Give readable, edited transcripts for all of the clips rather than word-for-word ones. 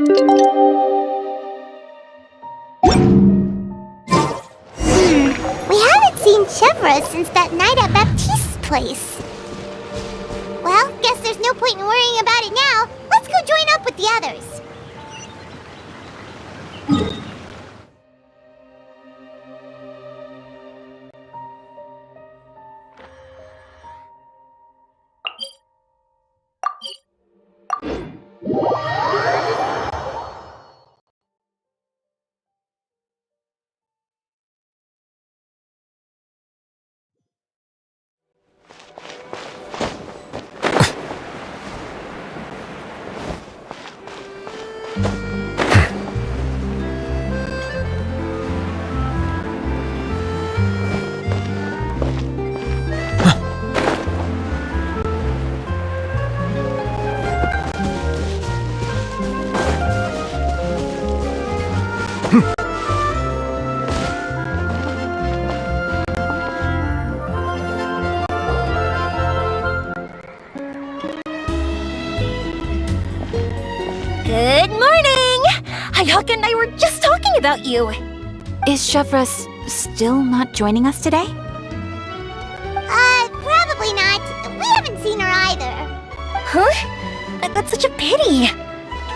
We haven't seen Chevra since that night at Baptiste's place. Well, guess there's no point in worrying about it now. Let's go join up with the others. Good morning! Hayaka and I were just talking about you. Is Chevra still not joining us today? Probably not. We haven't seen her either. Huh? That's such a pity.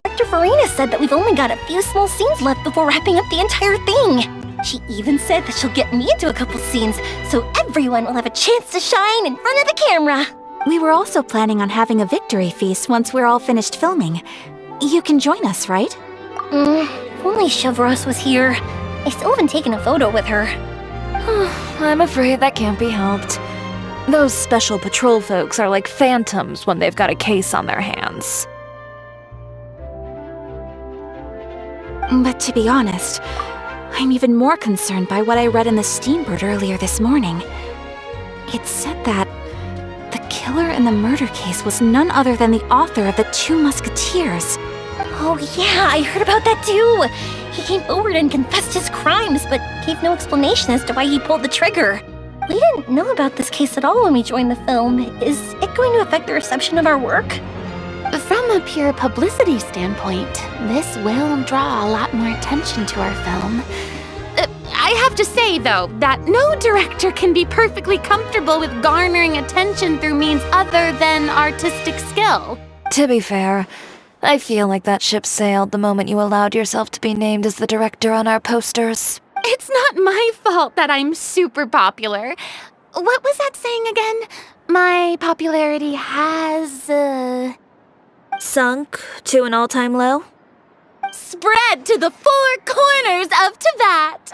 Director Farina said that we've only got a few small scenes left before wrapping up the entire thing. She even said that she'll get me into a couple scenes, so everyone will have a chance to shine in front of the camera. We were also planning on having a victory feast once we're all finished filming. You can join us, right? If only Chevros was here. I still haven't taken a photo with her. I'm afraid that can't be helped. Those special patrol folks are like phantoms when they've got a case on their hands. But to be honest, I'm even more concerned by what I read in the Steambird earlier this morning. It said that the killer in the murder case was none other than the author of the Two Musketeers. Oh yeah, I heard about that too. He came forward and confessed his crimes, but gave no explanation as to why he pulled the trigger. We didn't know about this case at all when we joined the film. Is it going to affect the reception of our work? From a pure publicity standpoint, this will draw a lot more attention to our film. I have to say, though, that no director can be perfectly comfortable with garnering attention through means other than artistic skill. To be fair, I feel like that ship sailed the moment you allowed yourself to be named as the director on our posters. It's not my fault that I'm super popular. What was that saying again? My popularity has, Sunk to an all-time low? spread to the four corners of Teyvat.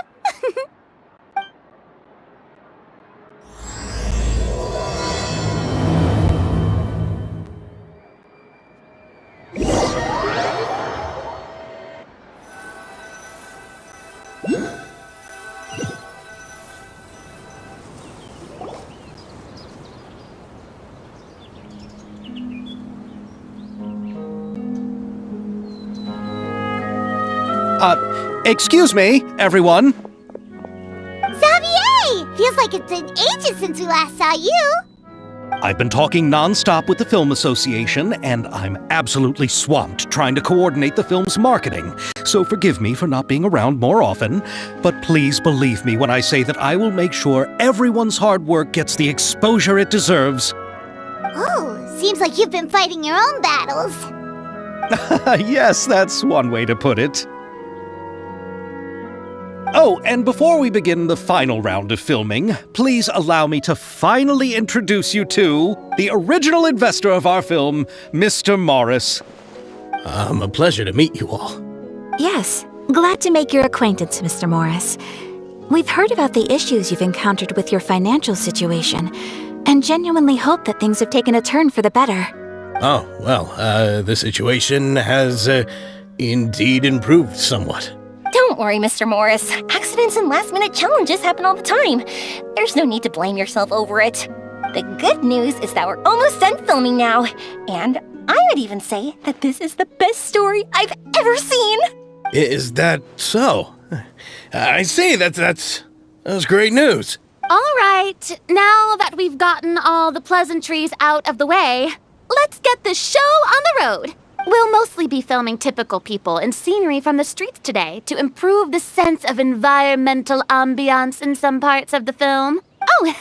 Excuse me, everyone. Xavier! Feels like it's been ages since we last saw you. I've been talking non-stop with the Film Association, and I'm absolutely swamped trying to coordinate the film's marketing. So forgive me for not being around more often, but please believe me when I say that I will make sure everyone's hard work gets the exposure it deserves. Oh, seems like you've been fighting your own battles. Yes, that's one way to put it. Oh, and before we begin the final round of filming, please allow me to finally introduce you to the original investor of our film, Mr. Morris. A pleasure to meet you all. Yes, glad to make your acquaintance, Mr. Morris. We've heard about the issues you've encountered with your financial situation, and genuinely hope that things have taken a turn for the better. Oh, well, the situation has, indeed improved somewhat. Don't worry, Mr. Morris. Accidents and last-minute challenges happen all the time. There's no need to blame yourself over it. The good news is that we're almost done filming now, and I would even say that this is the best story I've ever seen. Is that so? I see, that's great news. All right, now that we've gotten all the pleasantries out of the way, let's get the show on the road. We'll mostly be filming typical people and scenery from the streets today to improve the sense of environmental ambiance in some parts of the film. Oh,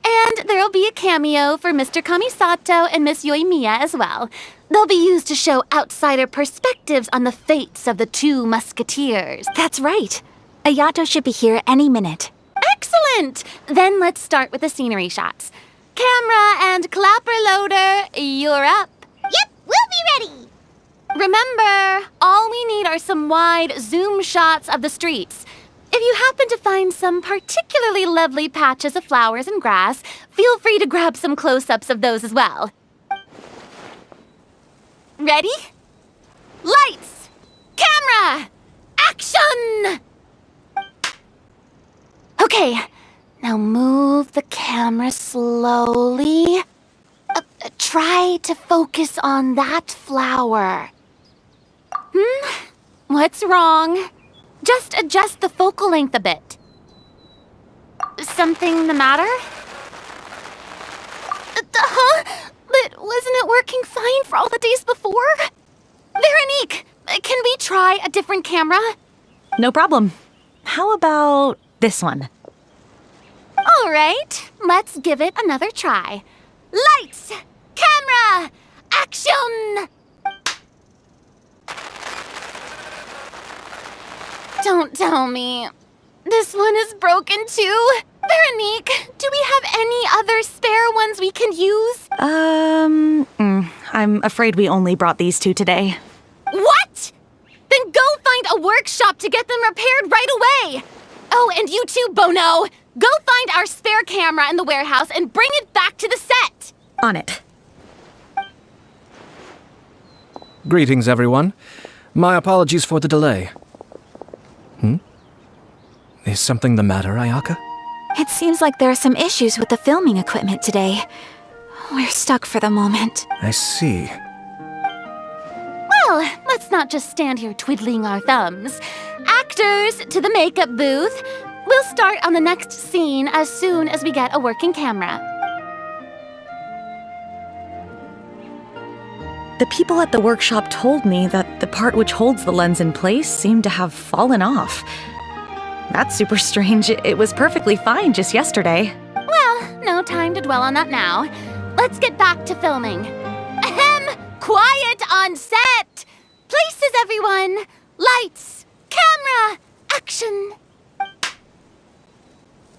and there'll be a cameo for Mr. Kamisato and Miss Yoimiya as well. They'll be used to show outsider perspectives on the fates of the two musketeers. That's right. Ayato should be here any minute. Excellent! Then let's start with the scenery shots. Camera and clapper loader, you're up. Yep, we'll be ready. Remember, all we need are some wide zoom shots of the streets. If you happen to find some particularly lovely patches of flowers and grass, feel free to grab some close-ups of those as well. Ready? Lights! Camera! Action! Okay, now move the camera slowly. Try to focus on that flower. What's wrong? Just adjust the focal length a bit. Something the matter? But wasn't it working fine for all the days before? Veronique, can we try a different camera? No problem. How about this one? All right, let's give it another try. Lights! Camera! Action! Don't tell me. This one is broken too. Veronique, do we have any other spare ones we can use? I'm afraid we only brought these two today. What? Then go find a workshop to get them repaired right away. Oh, and you too, Bono. Go find our spare camera in the warehouse and bring it back to the set. On it. Greetings, everyone. My apologies for the delay. Is something the matter, Ayaka? It seems like there are some issues with the filming equipment today. We're stuck for the moment. I see. Well, let's not just stand here twiddling our thumbs. Actors, to the makeup booth. We'll start on the next scene as soon as we get a working camera. The people at the workshop told me that the part which holds the lens in place seemed to have fallen off. That's super strange. It was perfectly fine just yesterday. Well, no time to dwell on that now. Let's get back to filming. Ahem! Quiet on set! Places, everyone! Lights! Camera! Action!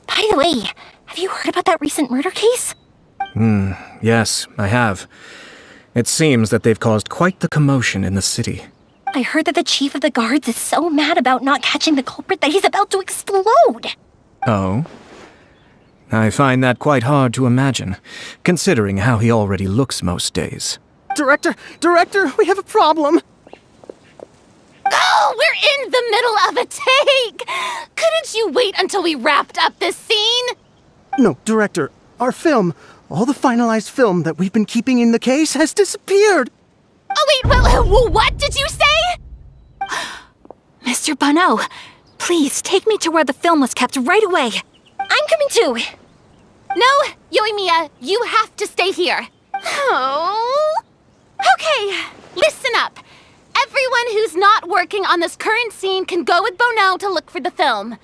By the way, have you heard about that recent murder case? Yes, I have. It seems that they've caused quite the commotion in the city. I heard that the chief of the guards is so mad about not catching the culprit that he's about to explode. Oh? I find that quite hard to imagine, considering how he already looks most days. Director, we have a problem. Oh, we're in the middle of a take! Couldn't you wait until we wrapped up this scene? No, Director, our film, all the finalized film that we've been keeping in the case has disappeared. Oh, wait, what did you say? Mr. Bono, please take me to where the film was kept right away. I'm coming too. No, Yoimiya, you have to stay here. Oh. Okay, listen up. Everyone who's not working on this current scene can go with Bono to look for the film.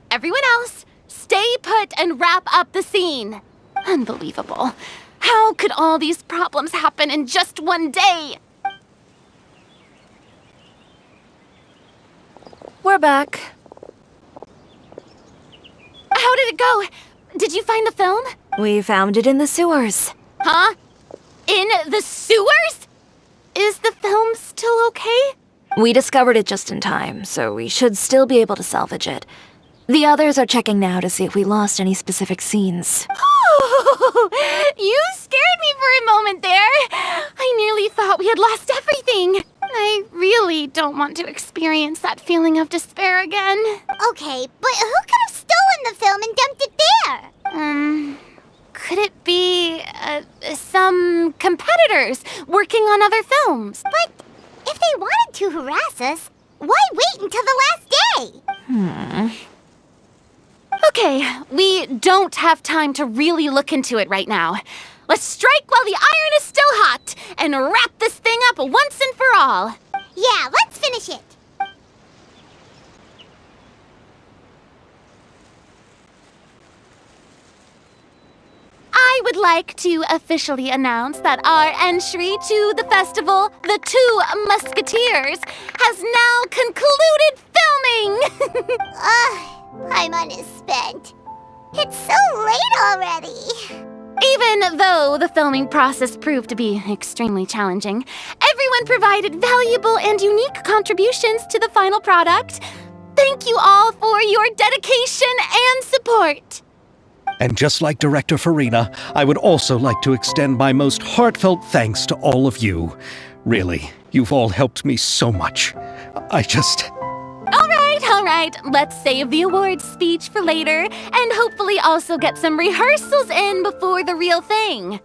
Everyone else, stay put and wrap up the scene. Unbelievable. How could all these problems happen in just one day? We're back. How did it go? Did you find the film? We found it in the sewers. Huh? In the sewers? Is the film still okay? We discovered it just in time, so we should still be able to salvage it. The others are checking now to see if we lost any specific scenes. Oh, you scared me for a moment there. I nearly thought we had lost everything. I really don't want to experience that feeling of despair again. Okay, but who could have stolen the film and dumped it there? Could it be, some competitors working on other films? But if they wanted to harass us, why wait until the last day? Okay, we don't have time to really look into it right now. Let's strike while the iron is still hot and wrap this thing up once and for all. Yeah, let's finish it. I would like to officially announce that our entry to the festival, The Two Musketeers, has now concluded filming! Paimon is spent. It's so late already. Even though the filming process proved to be extremely challenging, everyone provided valuable and unique contributions to the final product. Thank you all for your dedication and support. And just like Director Farina, I would also like to extend my most heartfelt thanks to all of you. Really, you've all helped me so much. All right, let's save the awards speech for later and hopefully also get some rehearsals in before the real thing.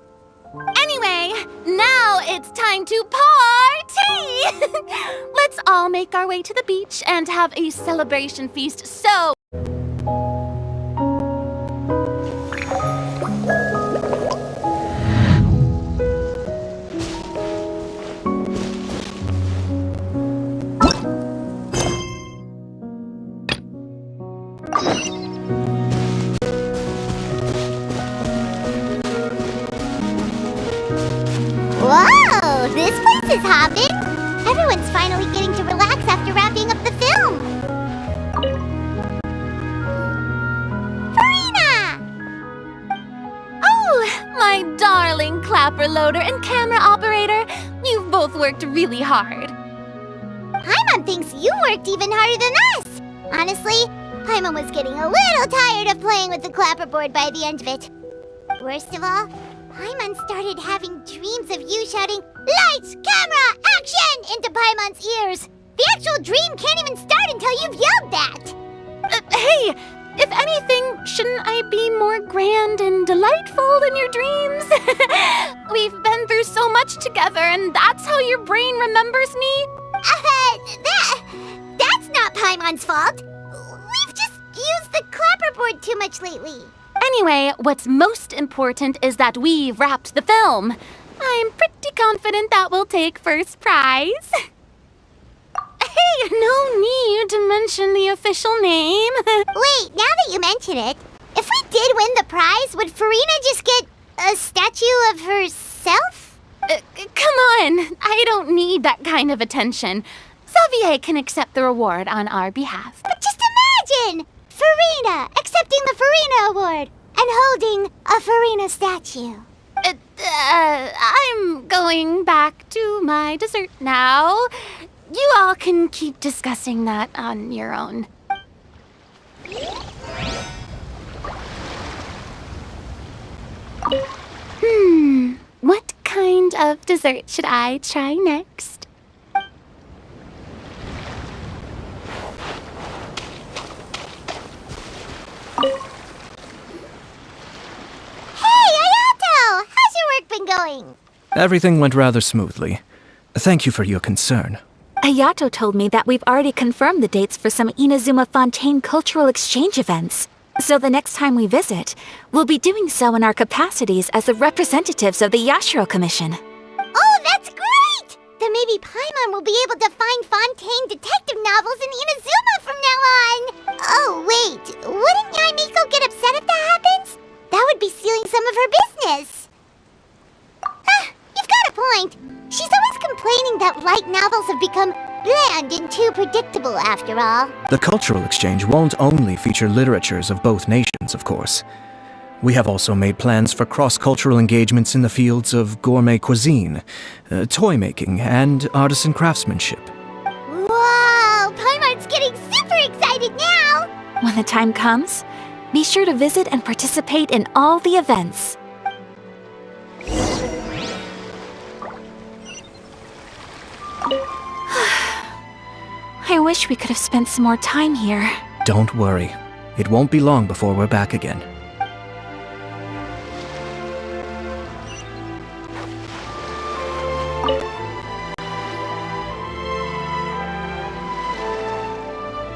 Anyway, now it's time to party! Let's all make our way to the beach and have a celebration feast, so... Whoa, this place is hopping. Everyone's finally getting to relax after wrapping up the film. Farina! Oh, my darling clapper loader and camera operator, you've both worked really hard. Paimon thinks you worked even harder than us. Honestly, Paimon was getting a little tired of playing with the clapperboard by the end of it. Worst of all, Paimon started having dreams of you shouting, "Lights, camera, action!" into Paimon's ears. The actual dream can't even start until you've yelled that. Hey, if anything, shouldn't I be more grand and delightful than your dreams? We've been through so much together, and that's how your brain remembers me? That's not Paimon's fault. We've just used the clapperboard too much lately. Anyway, what's most important is that we've wrapped the film. I'm pretty confident that we'll take first prize. Hey, no need to mention the official name. Wait, now that you mention it, if we did win the prize, would Farina just get a statue of herself? Come on, I don't need that kind of attention. Xavier can accept the reward on our behalf. But just imagine! Farina accepting the Farina Award and holding a Farina statue. I'm going back to my dessert now. You all can keep discussing that on your own. What kind of dessert should I try next? Hey, Ayato! How's your work been going? Everything went rather smoothly. Thank you for your concern. Ayato told me that we've already confirmed the dates for some Inazuma Fontaine cultural exchange events. So the next time we visit, we'll be doing so in our capacities as the representatives of the Yashiro Commission. Oh, that's great! Then maybe Paimon will be able to find Fontaine detective novels in Inazuma from now on. Oh, wait. Wouldn't Yae Miko get upset if that happens? That would be stealing some of her business. You've got a point. She's always complaining that light novels have become bland and too predictable after all. The cultural exchange won't only feature literatures of both nations, of course. We have also made plans for cross-cultural engagements in the fields of gourmet cuisine, toy making, and artisan craftsmanship. Whoa! Paimon's getting super excited now! When the time comes, be sure to visit and participate in all the events. I wish we could have spent some more time here. Don't worry. It won't be long before we're back again.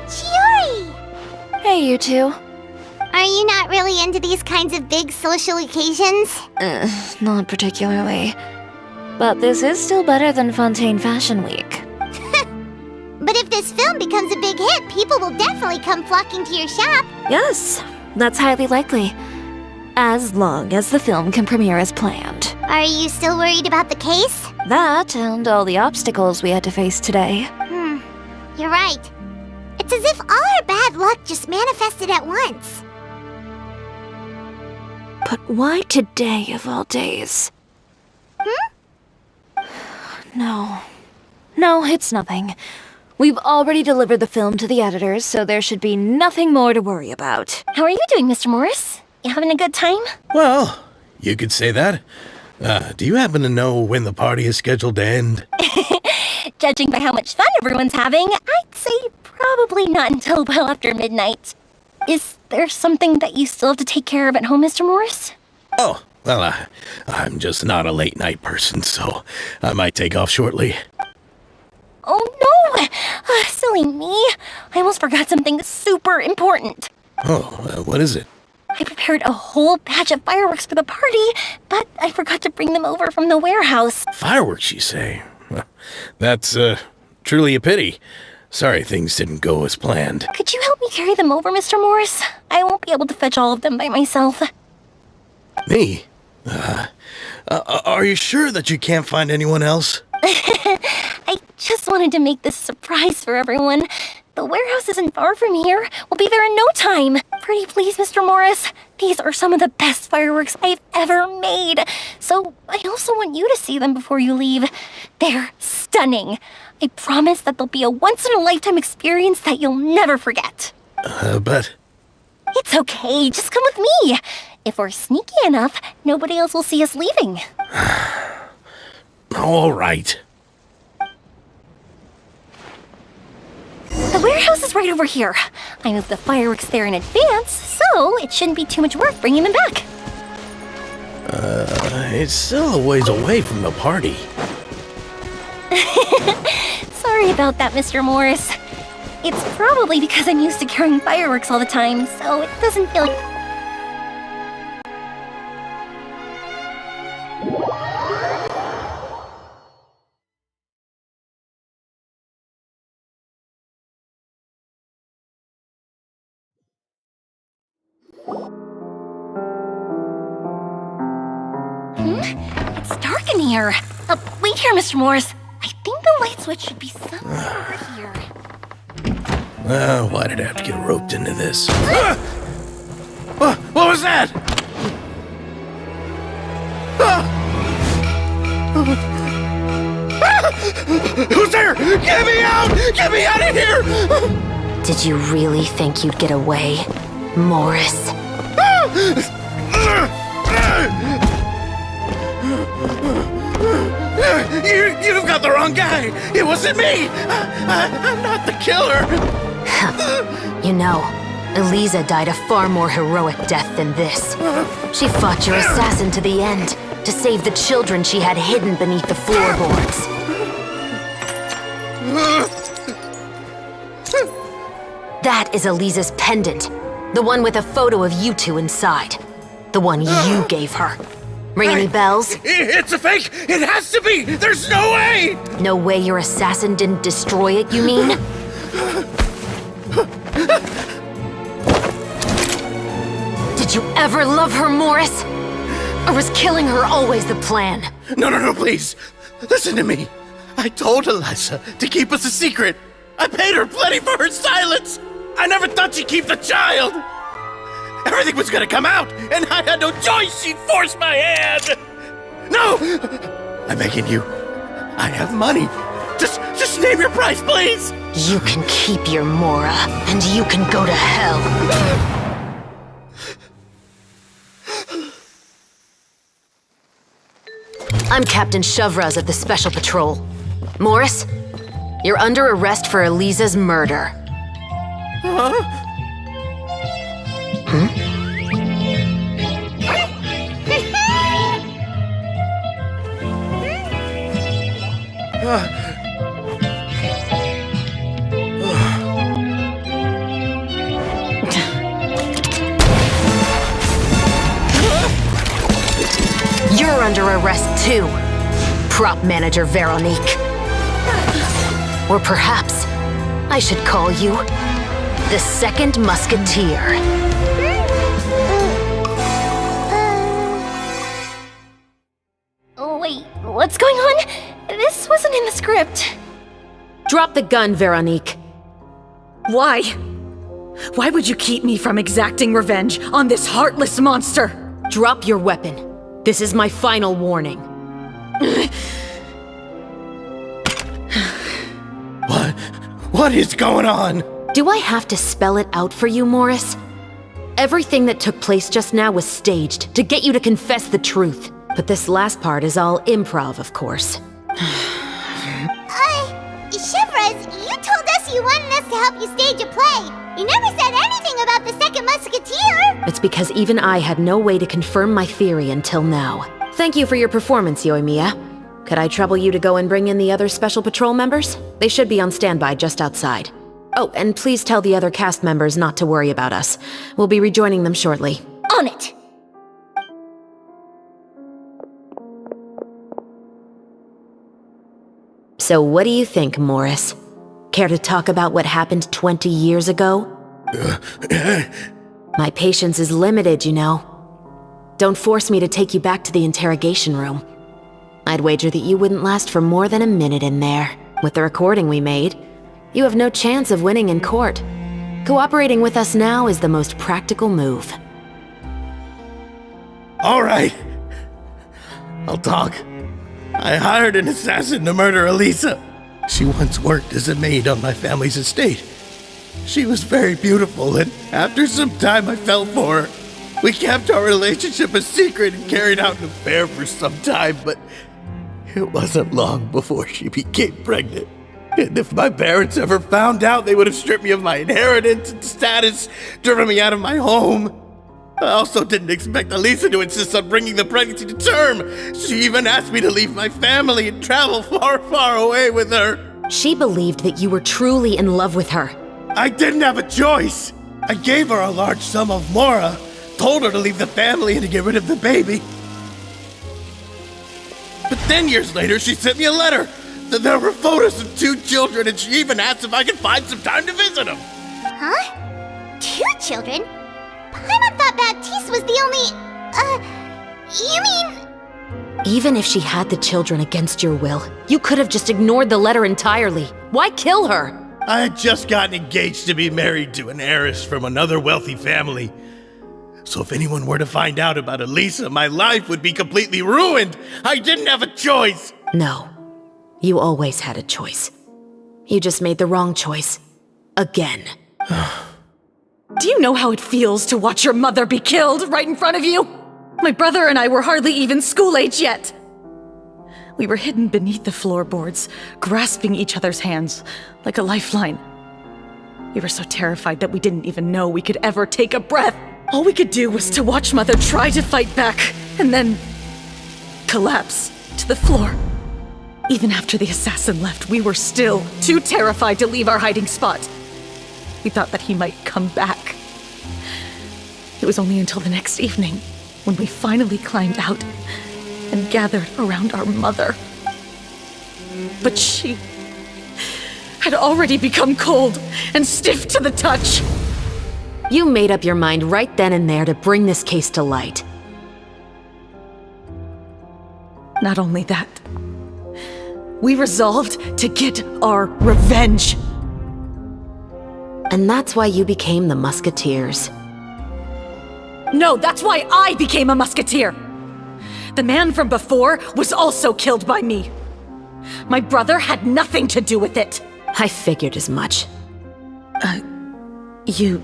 Chiori! Hey, you two. Are you not really into these kinds of big social occasions? Not particularly. But this is still better than Fontaine Fashion Week. But if this film becomes a big hit, people will definitely come flocking to your shop. Yes, that's highly likely. As long as the film can premiere as planned. Are you still worried about the case? That and all the obstacles we had to face today. You're right. It's as if all our bad luck just manifested at once. But why today of all days? No, it's nothing. We've already delivered the film to the editors, so there should be nothing more to worry about. How are you doing, Mr. Morris? You having a good time? Well, you could say that. Do you happen to know when the party is scheduled to end? Judging by how much fun everyone's having, I'd say probably not until well after midnight. Is there something that you still have to take care of at home, Mr. Morris? Oh, well, I'm just not a late night person, so I might take off shortly. Oh no! Silly me. I almost forgot something super important. Oh, what is it? I prepared a whole batch of fireworks for the party, but I forgot to bring them over from the warehouse. Fireworks, you say? Well, that's, truly a pity. Sorry things didn't go as planned. Could you help me carry them over, Mr. Morris? I won't be able to fetch all of them by myself. Me? Are you sure that you can't find anyone else? I just wanted to make this a surprise for everyone. The warehouse isn't far from here. We'll be there in no time. Pretty please, Mr. Morris. These are some of the best fireworks I've ever made. So I also want you to see them before you leave. They're stunning. I promise that they'll be a once-in-a-lifetime experience that you'll never forget. But... It's okay. Just come with me. If we're sneaky enough, nobody else will see us leaving. All right. The warehouse is right over here. I moved the fireworks there in advance, so it shouldn't be too much work bringing them back. It's still a ways away from the party. Sorry about that, Mr. Morris. It's probably because I'm used to carrying fireworks all the time, so it doesn't feel... It's dark in here. Wait here, Mr. Morris. I think the light switch should be somewhere over here. Why did I have to get roped into this? What was that? Who's there? Get me out! Get me out of here! Did you really think you'd get away, Morris? You've got the wrong guy! It wasn't me! I'm not the killer! You know, Eliza died a far more heroic death than this. She fought your assassin to the end, to save the children she had hidden beneath the floorboards. That is Eliza's pendant, the one with a photo of you two inside. The one you gave her. Ring any bells? It's a fake! It has to be! There's no way! No way your assassin didn't destroy it, you mean? Did you ever love her, Morris? Or was killing her always the plan? No, please. Listen to me. I told Eliza to keep us a secret. I paid her plenty for her silence. I never thought she'd keep the child. Everything was gonna come out, and I had no choice. She'd force my hand. No! I'm begging you. I have money. Just name your price, please. You can keep your Mora, and you can go to hell. I'm Captain Shovraz of the Special Patrol. Morris, you're under arrest for Eliza's murder. under arrest too, prop manager Veronique. Or perhaps I should call you the Second Musketeer. Oh, wait, what's going on? This wasn't in the script. Drop the gun, Veronique. Why? Why would you keep me from exacting revenge on this heartless monster? Drop your weapon. This is my final warning. What is going on? Do I have to spell it out for you, Morris? Everything that took place just now was staged to get you to confess the truth. But this last part is all improv, of course. Chevrolet, you told us you wanted us to help you stage a play. You never said anything about the Second Musketeer. It's because even I had no way to confirm my theory until now. Thank you for your performance, Yoimiya. Could I trouble you to go and bring in the other Special Patrol members? They should be on standby just outside. Oh, and please tell the other cast members not to worry about us. We'll be rejoining them shortly. On it! So what do you think, Morris? Care to talk about what happened 20 years ago? My patience is limited, you know. Don't force me to take you back to the interrogation room. I'd wager that you wouldn't last for more than a minute in there. With the recording we made, you have no chance of winning in court. Cooperating with us now is the most practical move. All right. I'll talk. I hired an assassin to murder Elisa. She once worked as a maid on my family's estate. She was very beautiful, and after some time I fell for her. We kept our relationship a secret and carried out an affair for some time, but it wasn't long before she became pregnant. And if my parents ever found out, they would have stripped me of my inheritance and status, driven me out of my home. I also didn't expect Elisa to insist on bringing the pregnancy to term. She even asked me to leave my family and travel far, far away with her. She believed that you were truly in love with her. I didn't have a choice. I gave her a large sum of mora, told her to leave the family and to get rid of the baby. But then years later, she sent me a letter. There were photos of 2 children, and she even asked if I could find some time to visit them. Huh? 2 children? Paimon thought Baptiste was the only... you mean... Even if she had the children against your will, you could have just ignored the letter entirely. Why kill her? I had just gotten engaged to be married to an heiress from another wealthy family. So if anyone were to find out about Elisa, my life would be completely ruined. I didn't have a choice. No. You always had a choice. You just made the wrong choice. Again. Do you know how it feels to watch your mother be killed right in front of you? My brother and I were hardly even school age yet. We were hidden beneath the floorboards, grasping each other's hands like a lifeline. We were so terrified that we didn't even know we could ever take a breath. All we could do was to watch Mother try to fight back, and then collapse to the floor. Even after the assassin left, we were still too terrified to leave our hiding spot. We thought that he might come back. It was only until the next evening when we finally climbed out and gathered around our mother. But she had already become cold and stiff to the touch. You made up your mind right then and there to bring this case to light. Not only that, we resolved to get our revenge. And that's why you became the Musketeers. No, that's why I became a musketeer. The man from before was also killed by me. My brother had nothing to do with it. I figured as much. You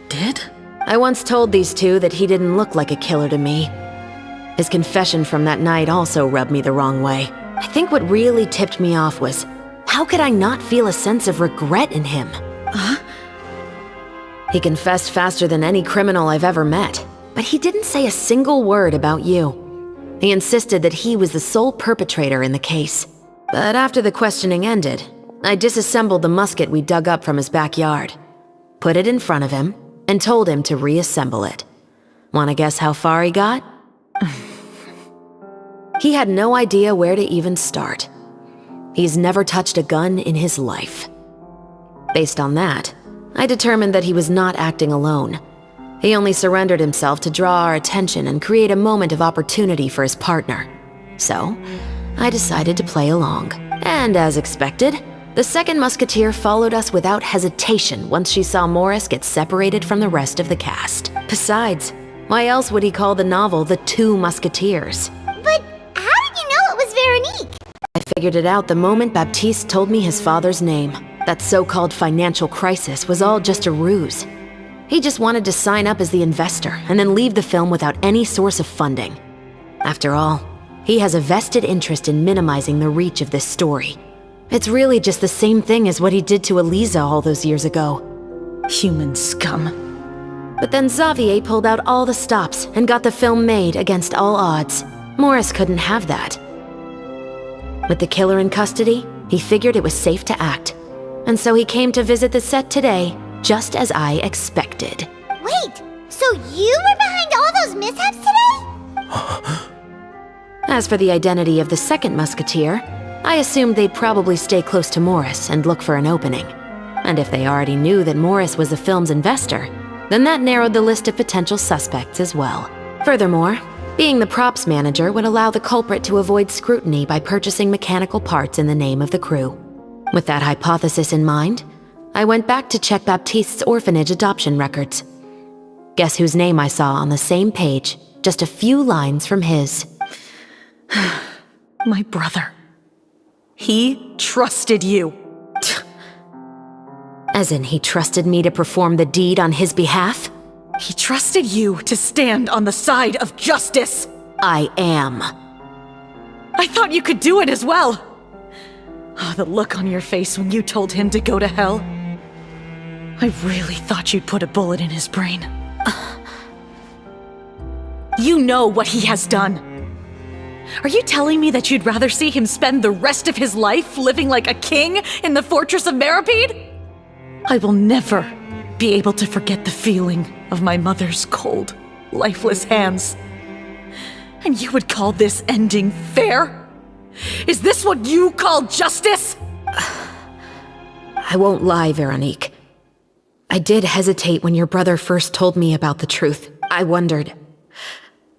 did? I once told these 2 that he didn't look like a killer to me. His confession from that night also rubbed me the wrong way. I think what really tipped me off was, how could I not feel a sense of regret in him? Huh? He confessed faster than any criminal I've ever met, but he didn't say a single word about you. He insisted that he was the sole perpetrator in the case. But after the questioning ended, I disassembled the musket we dug up from his backyard, put it in front of him, and told him to reassemble it. Wanna guess how far he got? He had no idea where to even start. He's never touched a gun in his life. Based on that, I determined that he was not acting alone. He only surrendered himself to draw our attention and create a moment of opportunity for his partner. So, I decided to play along. And as expected, the second musketeer followed us without hesitation once she saw Morris get separated from the rest of the cast. Besides, why else would he call the novel The Two Musketeers? But how did you know it was Veronique? I figured it out the moment Baptiste told me his father's name. That so-called financial crisis was all just a ruse. He just wanted to sign up as the investor and then leave the film without any source of funding. After all, he has a vested interest in minimizing the reach of this story. It's really just the same thing as what he did to Eliza all those years ago. Human scum. But then Xavier pulled out all the stops and got the film made against all odds. Morris couldn't have that. With the killer in custody, he figured it was safe to act. And so he came to visit the set today, just as I expected. Wait, so you were behind all those mishaps today? As for the identity of the second musketeer, I assumed they'd probably stay close to Morris and look for an opening. And if they already knew that Morris was the film's investor, then that narrowed the list of potential suspects as well. Furthermore, being the props manager would allow the culprit to avoid scrutiny by purchasing mechanical parts in the name of the crew. With that hypothesis in mind, I went back to check Baptiste's orphanage adoption records. Guess whose name I saw on the same page, just a few lines from his. My brother. He trusted you. As in, he trusted me to perform the deed on his behalf? He trusted you to stand on the side of justice. I am. I thought you could do it as well. Oh, the look on your face when you told him to go to hell. I really thought you'd put a bullet in his brain. You know what he has done. Are you telling me that you'd rather see him spend the rest of his life living like a king in the fortress of Meripede? I will never be able to forget the feeling of my mother's cold, lifeless hands. And you would call this ending fair? Is this what you call justice? I won't lie, Veronique. I did hesitate when your brother first told me about the truth. I wondered.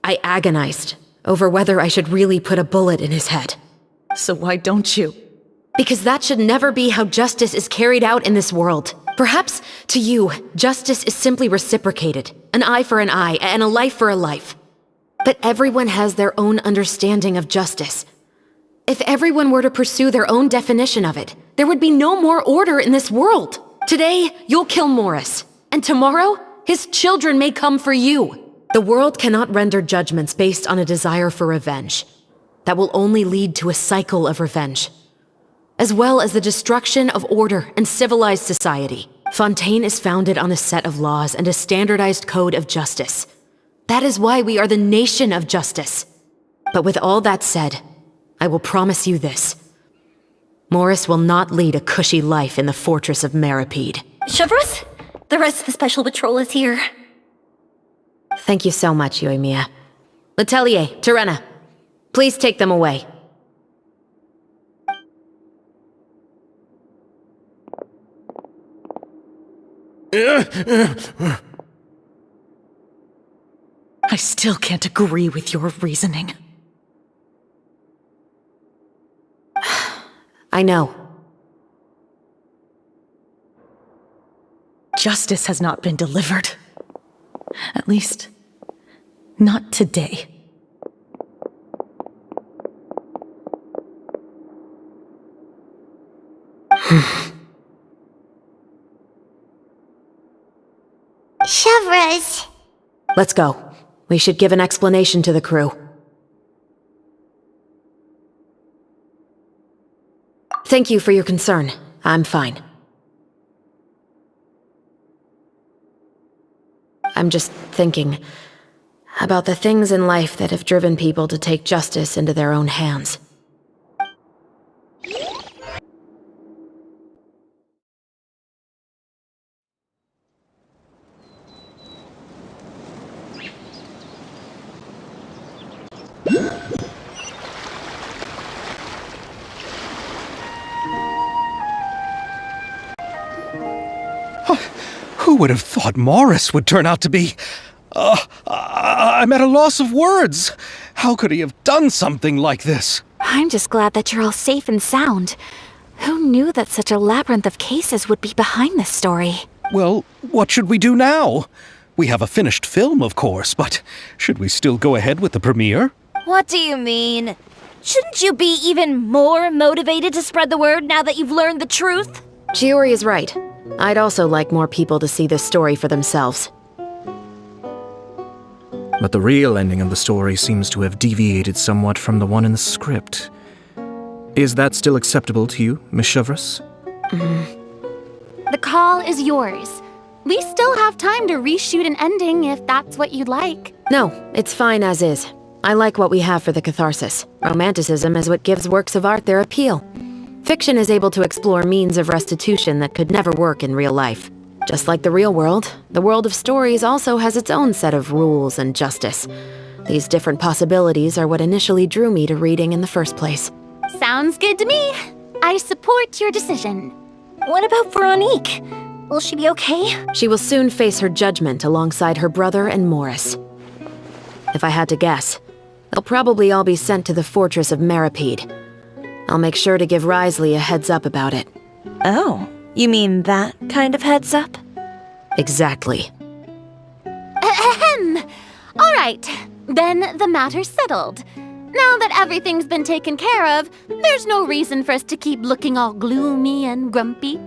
I agonized over whether I should really put a bullet in his head. So why don't you? Because that should never be how justice is carried out in this world. Perhaps, to you, justice is simply reciprocated. An eye for an eye, and a life for a life. But everyone has their own understanding of justice. If everyone were to pursue their own definition of it, there would be no more order in this world. Today, you'll kill Morris, and tomorrow, his children may come for you. The world cannot render judgments based on a desire for revenge. That will only lead to a cycle of revenge, as well as the destruction of order and civilized society. Fontaine is founded on a set of laws and a standardized code of justice. That is why we are the nation of justice. But with all that said, I will promise you this. Morris will not lead a cushy life in the fortress of Meripede. Chevros, the rest of the special patrol is here. Thank you so much, Yoimiya. Letelier, Terena, please take them away. I still can't agree with your reasoning. I know. Justice has not been delivered. At least, not today. Chevros. Let's go. We should give an explanation to the crew. Thank you for your concern. I'm fine. I'm just thinking about the things in life that have driven people to take justice into their own hands. would have thought Morris would turn out to be... I'm at a loss of words. How could he have done something like this? I'm just glad that you're all safe and sound. Who knew that such a labyrinth of cases would be behind this story? Well, what should we do now? We have a finished film, of course, but should we still go ahead with the premiere? What do you mean? Shouldn't you be even more motivated to spread the word now that you've learned the truth? Chiori is right. I'd also like more people to see this story for themselves. But the real ending of the story seems to have deviated somewhat from the one in the script. Is that still acceptable to you, Miss Chevreuse? The call is yours. We still have time to reshoot an ending if that's what you'd like. No, it's fine as is. I like what we have for the catharsis. Romanticism is what gives works of art their appeal. Fiction is able to explore means of restitution that could never work in real life. Just like the real world, the world of stories also has its own set of rules and justice. These different possibilities are what initially drew me to reading in the first place. Sounds good to me. I support your decision. What about Veronique? Will she be okay? She will soon face her judgment alongside her brother and Morris. If I had to guess, they'll probably all be sent to the fortress of Meripede. I'll make sure to give Risley a heads up about it. Oh, you mean that kind of heads up? Exactly. Ahem. All right, then the matter's settled. Now that everything's been taken care of, there's no reason for us to keep looking all gloomy and grumpy.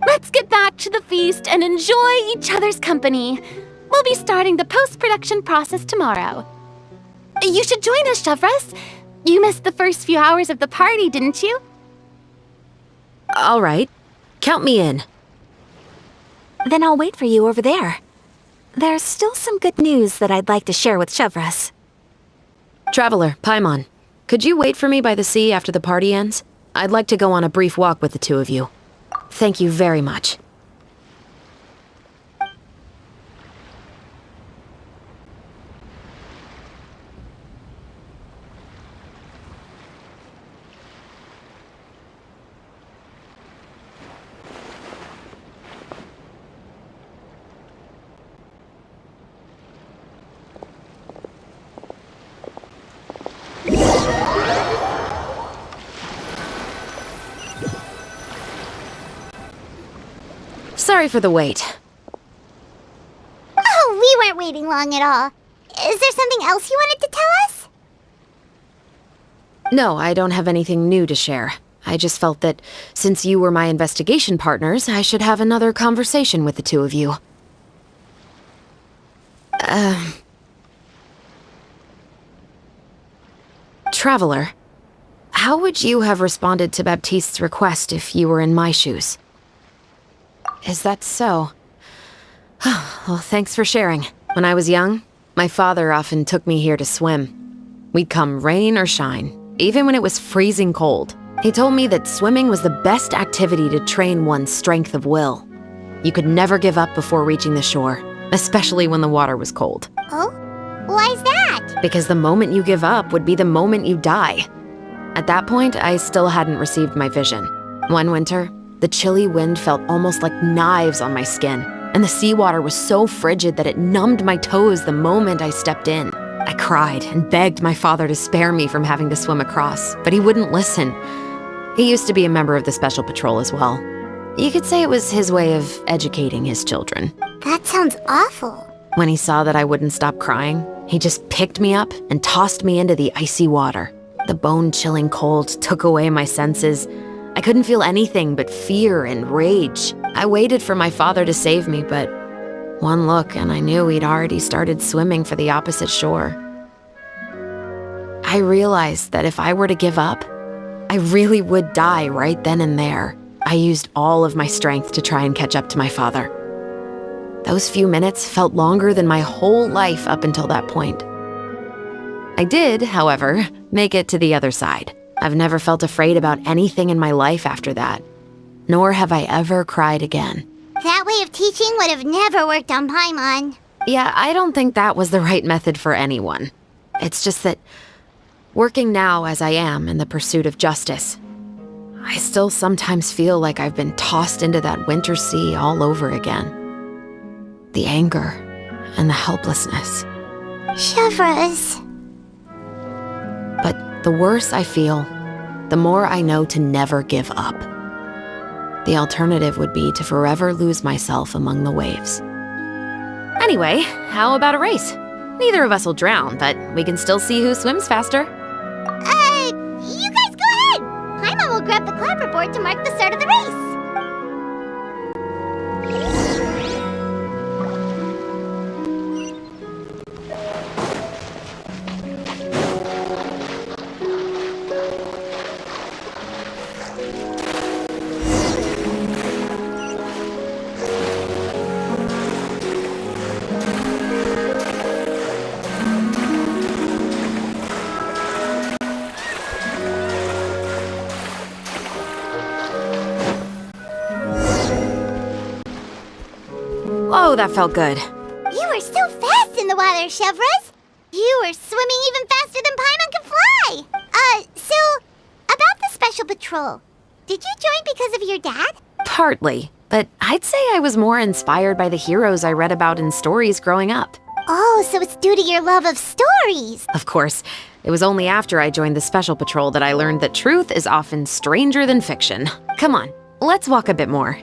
Let's get back to the feast and enjoy each other's company. We'll be starting the post-production process tomorrow. You should join us, Chevreuse. You missed the first few hours of the party, didn't you? All right. Count me in. Then I'll wait for you over there. There's still some good news that I'd like to share with Chevreuse. Traveler, Paimon, could you wait for me by the sea after the party ends? I'd like to go on a brief walk with the two of you. Thank you very much. Sorry for the wait. Oh, we weren't waiting long at all. Is there something else you wanted to tell us? No, I don't have anything new to share. I just felt that since you were my investigation partners, I should have another conversation with the two of you. Traveler, how would you have responded to Baptiste's request if you were in my shoes? Is that so? Well, thanks for sharing. When I was young, my father often took me here to swim. We'd come rain or shine, even when it was freezing cold. He told me that swimming was the best activity to train one's strength of will. You could never give up before reaching the shore, especially when the water was cold. Oh? Why's that? Because the moment you give up would be the moment you die. At that point, I still hadn't received my vision. One winter, the chilly wind felt almost like knives on my skin, and the seawater was so frigid that it numbed my toes the moment I stepped in. I cried and begged my father to spare me from having to swim across, but he wouldn't listen. He used to be a member of the Special Patrol as well. You could say it was his way of educating his children. That sounds awful. When he saw that I wouldn't stop crying, he just picked me up and tossed me into the icy water. The bone-chilling cold took away my senses. I couldn't feel anything but fear and rage. I waited for my father to save me, but one look and I knew he'd already started swimming for the opposite shore. I realized that if I were to give up, I really would die right then and there. I used all of my strength to try and catch up to my father. Those few minutes felt longer than my whole life up until that point. I did, however, make it to the other side. I've never felt afraid about anything in my life after that, nor have I ever cried again. That way of teaching would have never worked on Paimon. Yeah, I don't think that was the right method for anyone. It's just that, working now as I am in the pursuit of justice, I still sometimes feel like I've been tossed into that winter sea all over again. The anger and the helplessness. Chevros. But the worse I feel, the more I know to never give up. The alternative would be to forever lose myself among the waves. Anyway, how about a race? Neither of us will drown, but we can still see who swims faster. You guys go ahead! Paimon will grab the clapperboard to mark the start of the race. Oh, that felt good. You were so fast in the water, Chevros. You were swimming even faster than Paimon can fly. So, about the Special Patrol, did you join because of your dad? Partly, but I'd say I was more inspired by the heroes I read about in stories growing up. Oh, so it's due to your love of stories. Of course, it was only after I joined the Special Patrol that I learned that truth is often stranger than fiction. Come on, let's walk a bit more.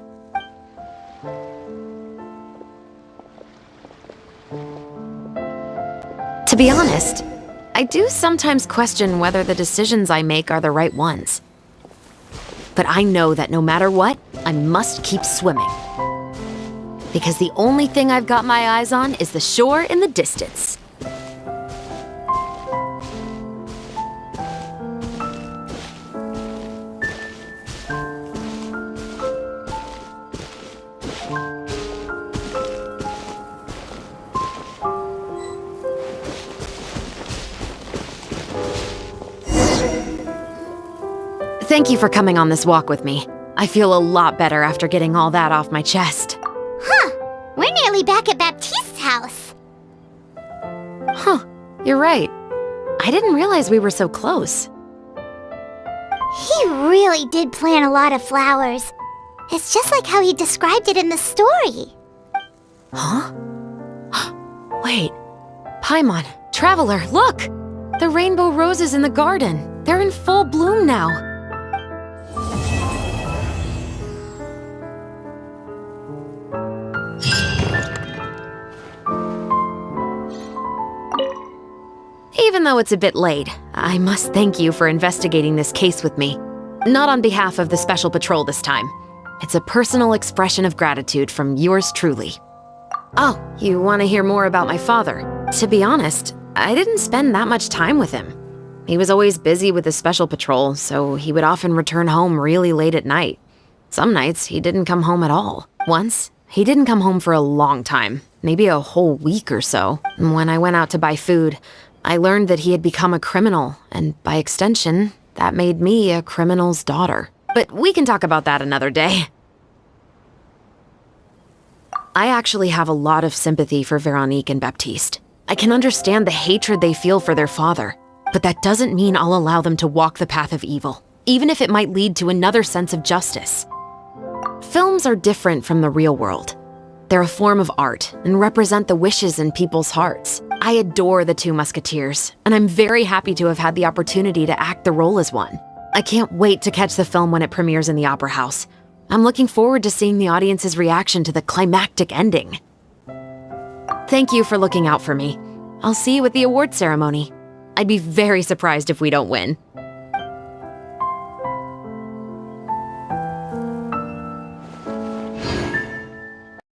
To be honest, I do sometimes question whether the decisions I make are the right ones. But I know that no matter what, I must keep swimming. Because the only thing I've got my eyes on is the shore in the distance. Thank you for coming on this walk with me. I feel a lot better after getting all that off my chest. Huh. We're nearly back at Baptiste's house. Huh, you're right. I didn't realize we were so close. He really did plant a lot of flowers. It's just like how he described it in the story. Huh? Wait. Paimon, Traveler, look! The rainbow roses in the garden. They're in full bloom now. Even though it's a bit late, I must thank you for investigating this case with me. Not on behalf of the Special Patrol this time. It's a personal expression of gratitude from yours truly. Oh, you want to hear more about my father? To be honest, I didn't spend that much time with him. He was always busy with the Special Patrol, so he would often return home really late at night. Some nights, he didn't come home at all. Once, he didn't come home for a long time, maybe a whole week or so. When I went out to buy food, I learned that he had become a criminal, and by extension, that made me a criminal's daughter. But we can talk about that another day. I actually have a lot of sympathy for Veronique and Baptiste. I can understand the hatred they feel for their father, but that doesn't mean I'll allow them to walk the path of evil, even if it might lead to another sense of justice. Films are different from the real world. They're a form of art and represent the wishes in people's hearts. I adore the two Musketeers, and I'm very happy to have had the opportunity to act the role as one. I can't wait to catch the film when it premieres in the Opera House. I'm looking forward to seeing the audience's reaction to the climactic ending. Thank you for looking out for me. I'll see you at the award ceremony. I'd be very surprised if we don't win.